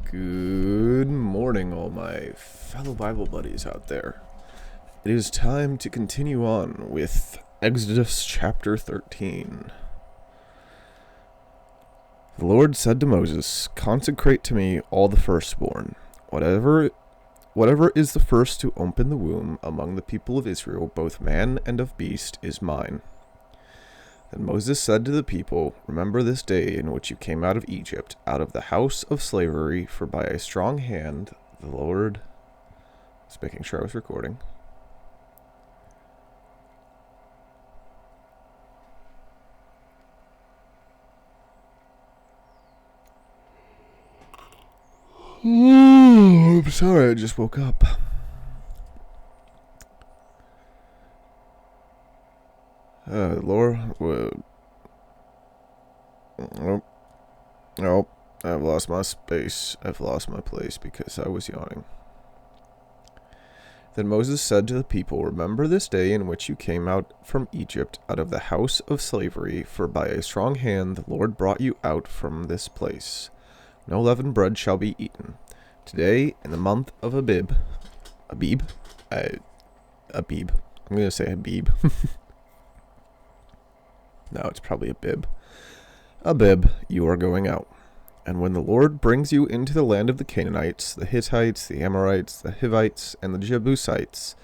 Good morning, all my fellow Bible buddies out there. It is time to continue on with Exodus chapter 13. The Lord said to Moses, "Consecrate to me all the firstborn. Whatever is the first to open the womb among the people of Israel, both man and of beast, is mine." Then Moses said to the people, "Remember this day in which you came out of Egypt, out of the house of slavery, for by a strong hand the Lord..." Just making sure I was recording. I'm sorry, I just woke up. Laura, nope, I've lost my space. I've lost my place because I was yawning. Then Moses said to the people, "Remember this day in which you came out from Egypt, out of the house of slavery, for by a strong hand the Lord brought you out from this place. No leavened bread shall be eaten. Today, in the month of Abib. I'm going to say Habib. No, it's probably Abib, you are going out. And when the Lord brings you into the land of the Canaanites, the Hittites, the Amorites, the Hivites, and the Jebusites,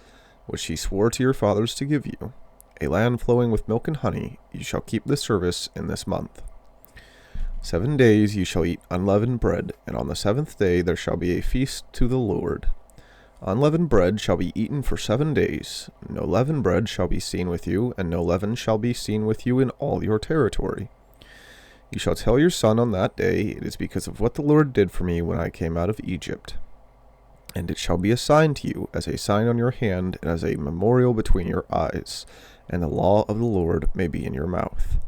which he swore to your fathers to give you, a land flowing with milk and honey, you shall keep this service in this month. 7 days you shall eat unleavened bread, and on the 7th day there shall be a feast to the Lord. Unleavened bread shall be eaten for 7 days. No leavened bread shall be seen with you, and no leaven shall be seen with you in all your territory. You shall tell your son on that day, it is because of what the Lord did for me when I came out of Egypt. And it shall be a sign to you, as a sign on your hand, and as a memorial between your eyes, and the law of the Lord may be in your mouth.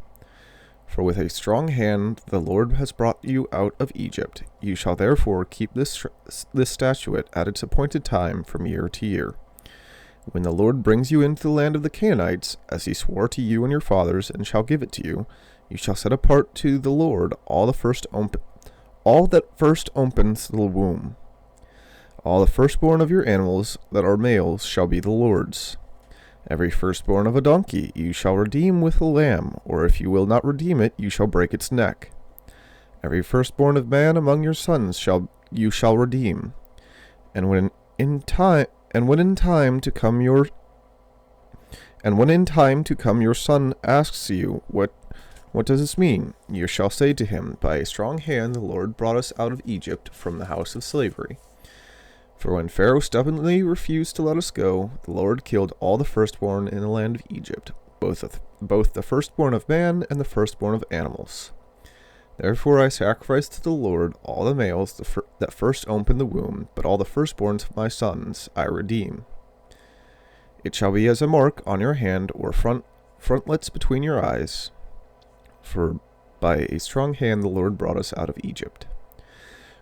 For with a strong hand the Lord has brought you out of Egypt. You shall therefore keep this statute at its appointed time from year to year. When the Lord brings you into the land of the Canaanites, as he swore to you and your fathers, and shall give it to you, you shall set apart to the Lord all that first opens the womb. All the firstborn of your animals that are males shall be the Lord's. Every firstborn of a donkey you shall redeem with a lamb, or if you will not redeem it, you shall break its neck. Every firstborn of man among your sons you shall redeem. And when in time to come your son asks you, what does this mean? You shall say to him, by a strong hand the Lord brought us out of Egypt from the house of slavery. For when Pharaoh stubbornly refused to let us go, the Lord killed all the firstborn in the land of Egypt, both the firstborn of man and the firstborn of animals. Therefore I sacrifice to the Lord all the males that first open the womb, but all the firstborns of my sons I redeem. It shall be as a mark on your hand or frontlets between your eyes, for by a strong hand the Lord brought us out of Egypt."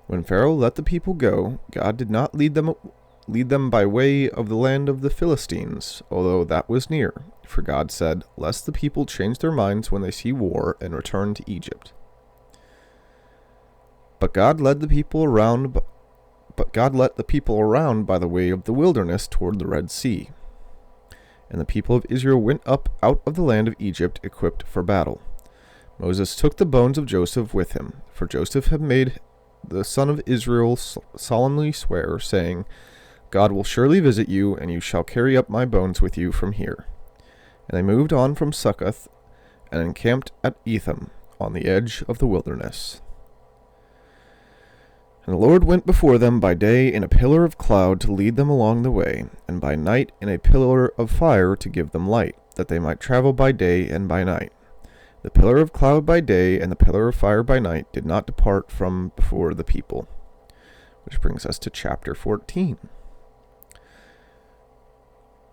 When Pharaoh let the people go, God did not lead them by way of the land of the Philistines, although that was near. For God said, "Lest the people change their minds when they see war and return to Egypt." But God led the people around by the way of the wilderness toward the Red Sea. And the people of Israel went up out of the land of Egypt equipped for battle. Moses took the bones of Joseph with him, for Joseph had made the son of Israel solemnly swear, saying, "God will surely visit you, and you shall carry up my bones with you from here." And they moved on from Succoth, and encamped at Etham, on the edge of the wilderness. And the Lord went before them by day in a pillar of cloud to lead them along the way, and by night in a pillar of fire to give them light, that they might travel by day and by night. The pillar of cloud by day and the pillar of fire by night did not depart from before the people. Which brings us to chapter 14.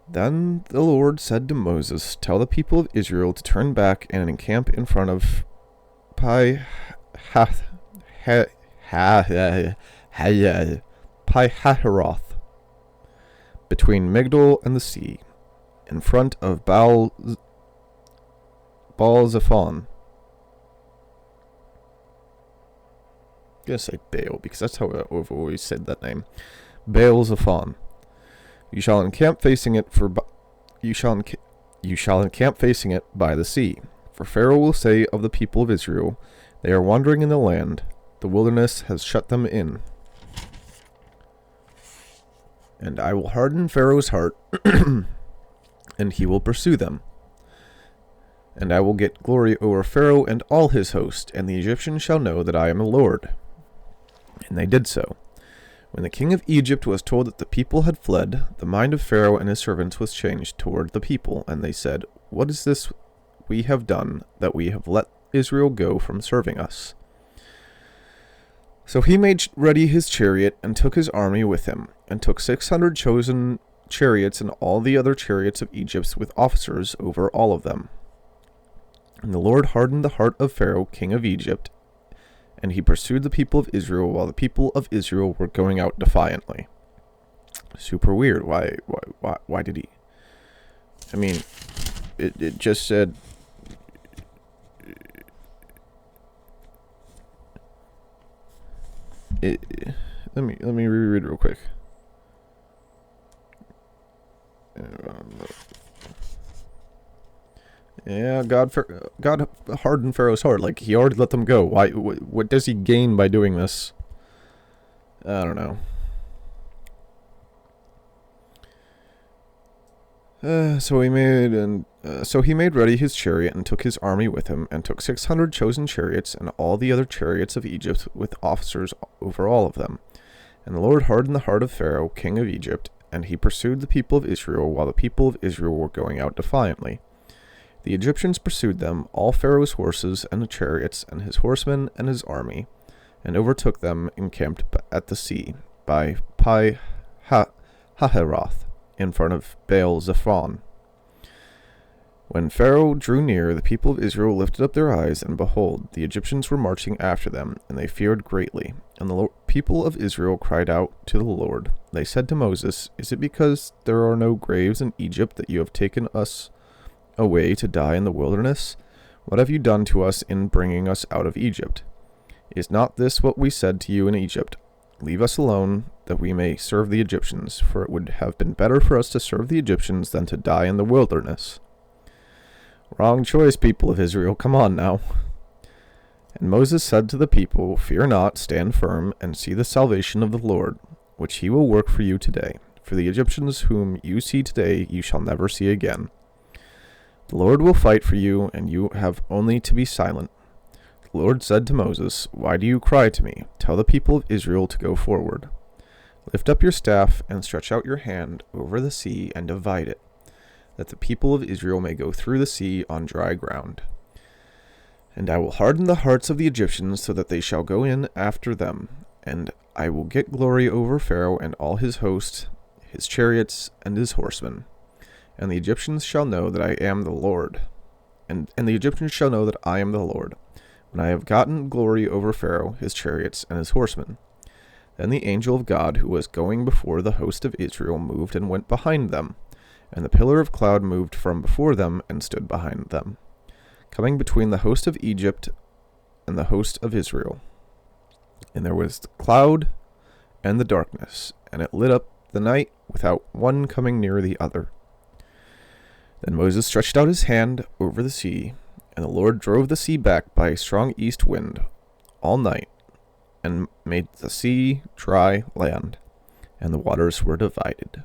Then the Lord said to Moses, "Tell the people of Israel to turn back and encamp in front of Pi-hahiroth, between Migdol and the sea, in front of Baal-zephon. going to say Baal, because that's how I've always said that name. Baal-zephon. You shall encamp facing it you shall encamp facing it by the sea. For Pharaoh will say of the people of Israel, they are wandering in the land. The wilderness has shut them in. And I will harden Pharaoh's heart, and he will pursue them. And I will get glory over Pharaoh and all his host, and the Egyptians shall know that I am the Lord. And they did so. When the king of Egypt was told that the people had fled, the mind of Pharaoh and his servants was changed toward the people, and they said, What is this we have done, that we have let Israel go from serving us? So he made ready his chariot, and took his army with him, and took 600 chosen chariots, and all the other chariots of Egypt with officers over all of them. And the Lord hardened the heart of Pharaoh, king of Egypt, and he pursued the people of Israel while the people of Israel were going out defiantly. Super weird. Why did he? I mean, it just said... Let me reread real quick. Yeah, God hardened Pharaoh's heart. Like, he already let them go. Why? What does he gain by doing this? I don't know. So he made ready his chariot, and took his army with him, and took 600 chosen chariots, and all the other chariots of Egypt with officers over all of them. And the Lord hardened the heart of Pharaoh, king of Egypt, and he pursued the people of Israel while the people of Israel were going out defiantly. The Egyptians pursued them, all Pharaoh's horses and the chariots, and his horsemen and his army, and overtook them encamped at the sea by Pi-hahiroth, in front of Baal-zephon. When Pharaoh drew near, the people of Israel lifted up their eyes, and behold, the Egyptians were marching after them, and they feared greatly. And the people of Israel cried out to the Lord. They said to Moses, Is it because there are no graves in Egypt that you have taken us away to die in the wilderness? What have you done to us in bringing us out of Egypt? Is not this what we said to you in Egypt? Leave us alone, that we may serve the Egyptians, for it would have been better for us to serve the Egyptians than to die in the wilderness. Wrong choice, people of Israel, come on now. And Moses said to the people, Fear not, stand firm, and see the salvation of the Lord, which he will work for you today. For the Egyptians whom you see today you shall never see again. The Lord will fight for you, and you have only to be silent. The Lord said to Moses, Why do you cry to me? Tell the people of Israel to go forward. Lift up your staff, and stretch out your hand over the sea, and divide it, that the people of Israel may go through the sea on dry ground. And I will harden the hearts of the Egyptians, so that they shall go in after them, and I will get glory over Pharaoh and all his host, his chariots, and his horsemen. And the Egyptians shall know that I am the Lord. And the Egyptians shall know that I am the Lord, when I have gotten glory over Pharaoh, his chariots, and his horsemen. Then the angel of God, who was going before the host of Israel, moved and went behind them. And the pillar of cloud moved from before them and stood behind them, coming between the host of Egypt and the host of Israel. And there was the cloud and the darkness, and it lit up the night without one coming near the other. Then Moses stretched out his hand over the sea, and the Lord drove the sea back by a strong east wind all night, and made the sea dry land, and the waters were divided.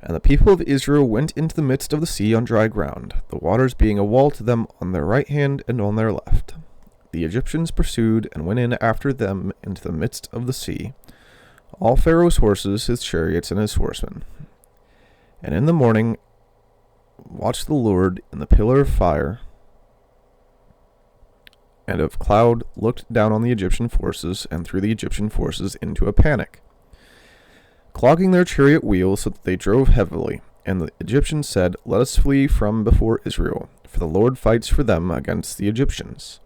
And the people of Israel went into the midst of the sea on dry ground, the waters being a wall to them on their right hand and on their left. The Egyptians pursued and went in after them into the midst of the sea, all Pharaoh's horses, his chariots, and his horsemen. And in the morning watched the Lord in the pillar of fire and of cloud, looked down on the Egyptian forces, and threw the Egyptian forces into a panic, clogging their chariot wheels so that they drove heavily. And the Egyptians said, Let us flee from before Israel, for the Lord fights for them against the Egyptians.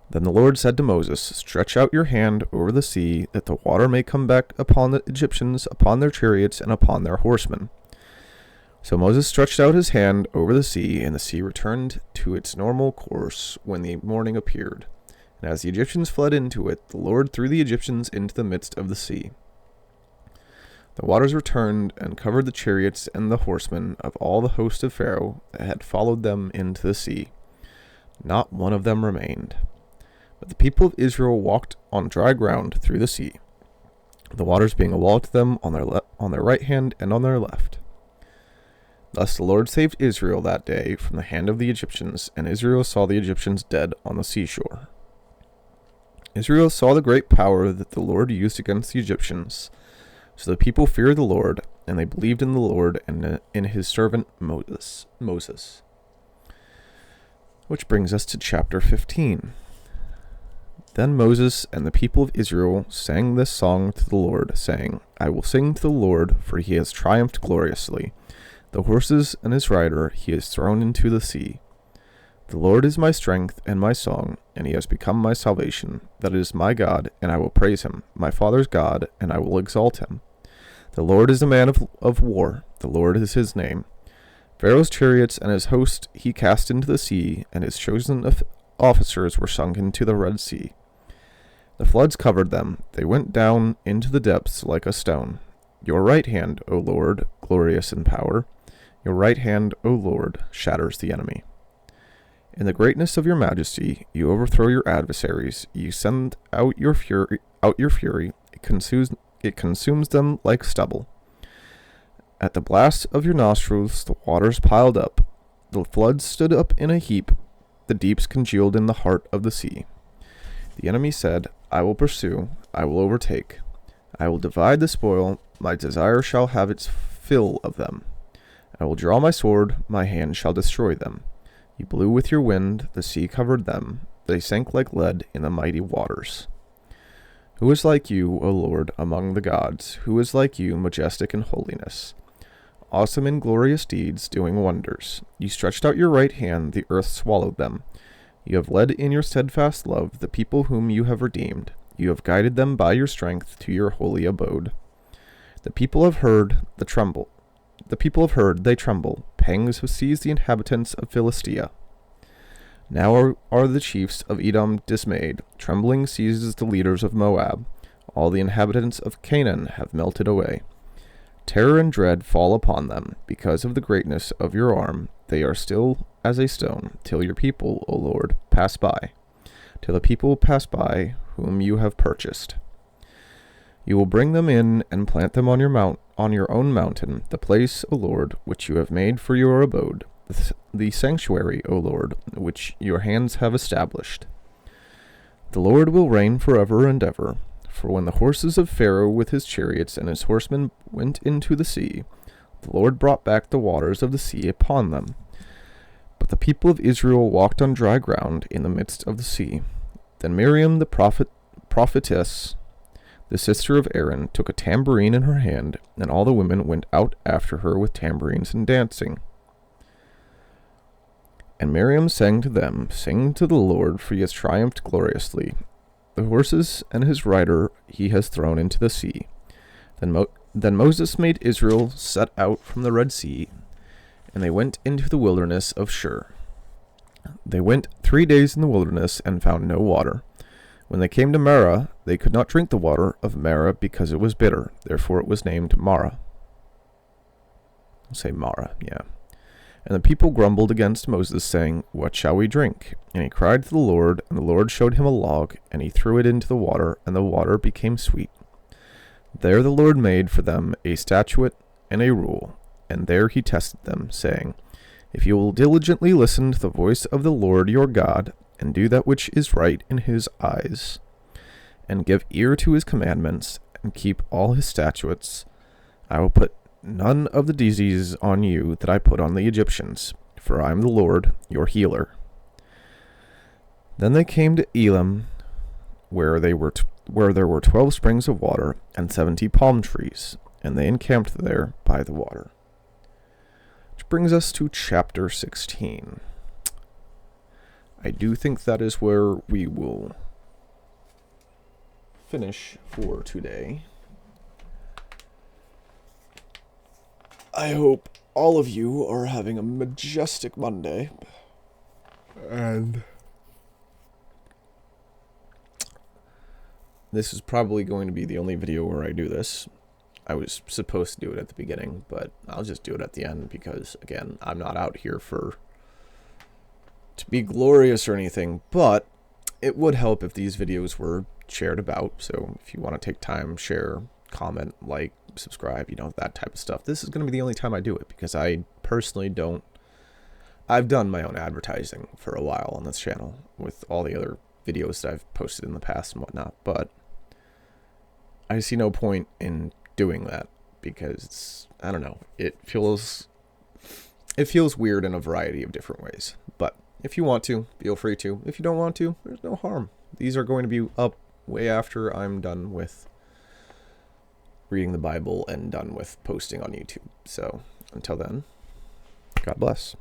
Then the Lord said to Moses, Stretch out your hand over the sea, that the water may come back upon the Egyptians, upon their chariots, and upon their horsemen. So Moses stretched out his hand over the sea, and the sea returned to its normal course when the morning appeared, And as the Egyptians fled into it, the Lord threw the Egyptians into the midst of the sea. The waters returned and covered the chariots and the horsemen of all the host of Pharaoh that had followed them into the sea. Not one of them remained. But the people of Israel walked on dry ground through the sea, the waters being a wall to them on their right hand and on their left. Thus the Lord saved Israel that day from the hand of the Egyptians, and Israel saw the Egyptians dead on the seashore. Israel saw the great power that the Lord used against the Egyptians. So the people feared the Lord, and they believed in the Lord and in his servant Moses. Which brings us to chapter 15. Then Moses and the people of Israel sang this song to the Lord, saying, I will sing to the Lord, for he has triumphed gloriously. The horses and his rider he has thrown into the sea. The Lord is my strength and my song, and he has become my salvation. That is my God, and I will praise him, my father's God, and I will exalt him. The Lord is a man of war. The Lord is his name. Pharaoh's chariots and his host he cast into the sea, and his chosen officers were sunk into the Red Sea. The floods covered them. They went down into the depths like a stone. Your right hand, O Lord, glorious in power. Your right hand, O Lord, shatters the enemy. In the greatness of your majesty, you overthrow your adversaries. You send out your fury. It consumes them like stubble. At the blast of your nostrils, the waters piled up. The floods stood up in a heap. The deeps congealed in the heart of the sea. The enemy said, I will pursue. I will overtake. I will divide the spoil. My desire shall have its fill of them. I will draw my sword. My hand shall destroy them. You blew with your wind. The sea covered them. They sank like lead in the mighty waters. Who is like you, O Lord, among the gods? Who is like you, majestic in holiness? Awesome in glorious deeds, doing wonders. You stretched out your right hand, the earth swallowed them. You have led in your steadfast love the people whom you have redeemed. You have guided them by your strength to your holy abode. The people have heard, they tremble. Pangs have seized the inhabitants of Philistia. Now are the chiefs of Edom dismayed. Trembling seizes the leaders of Moab. All the inhabitants of Canaan have melted away. Terror and dread fall upon them. Because of the greatness of your arm, they are still as a stone, till your people, O Lord, pass by. Till the people pass by whom you have purchased. You will bring them in and plant them on your own mountain, the place, O Lord, which you have made for your abode. The sanctuary, O Lord, which your hands have established. The Lord will reign forever and ever. For when the horses of Pharaoh with his chariots and his horsemen went into the sea, the Lord brought back the waters of the sea upon them. But the people of Israel walked on dry ground in the midst of the sea. Then Miriam the prophetess, the sister of Aaron, took a tambourine in her hand, and all the women went out after her with tambourines and dancing. And Miriam sang to them, Sing to the Lord, for he has triumphed gloriously. The horses and his rider he has thrown into the sea. Then Moses made Israel set out from the Red Sea, and they went into the wilderness of Shur. They went 3 days in the wilderness and found no water. When they came to Marah, they could not drink the water of Marah because it was bitter. Therefore it was named Marah. I'll say Marah, yeah. And the people grumbled against Moses, saying, What shall we drink? And he cried to the Lord, and the Lord showed him a log, and he threw it into the water, and the water became sweet. There the Lord made for them a statute and a rule, and there he tested them, saying, If you will diligently listen to the voice of the Lord your God, and do that which is right in his eyes, and give ear to his commandments, and keep all his statutes, I will put none of the diseases on you that I put on the Egyptians, for I am the Lord, your healer. Then they came to Elim, where there were 12 springs of water and 70 palm trees, and they encamped there by the water. Which brings us to chapter 16. I do think that is where we will finish for today. I hope all of you are having a majestic Monday. And this is probably going to be the only video where I do this. I was supposed to do it at the beginning, but I'll just do it at the end because, again, I'm not out here to be glorious or anything, but it would help if these videos were shared about. So if you want to take time, share, comment, like, subscribe, that type of stuff. This is going to be the only time I do it because I personally don't. I've done my own advertising for a while on this channel with all the other videos that I've posted in the past and whatnot, but I see no point in doing that because I don't know, it feels weird in a variety of different ways. But if you want to, feel free to. If you don't want to, there's no harm. These are going to be up way after I'm done with reading the Bible and done with posting on YouTube. So until then, God bless.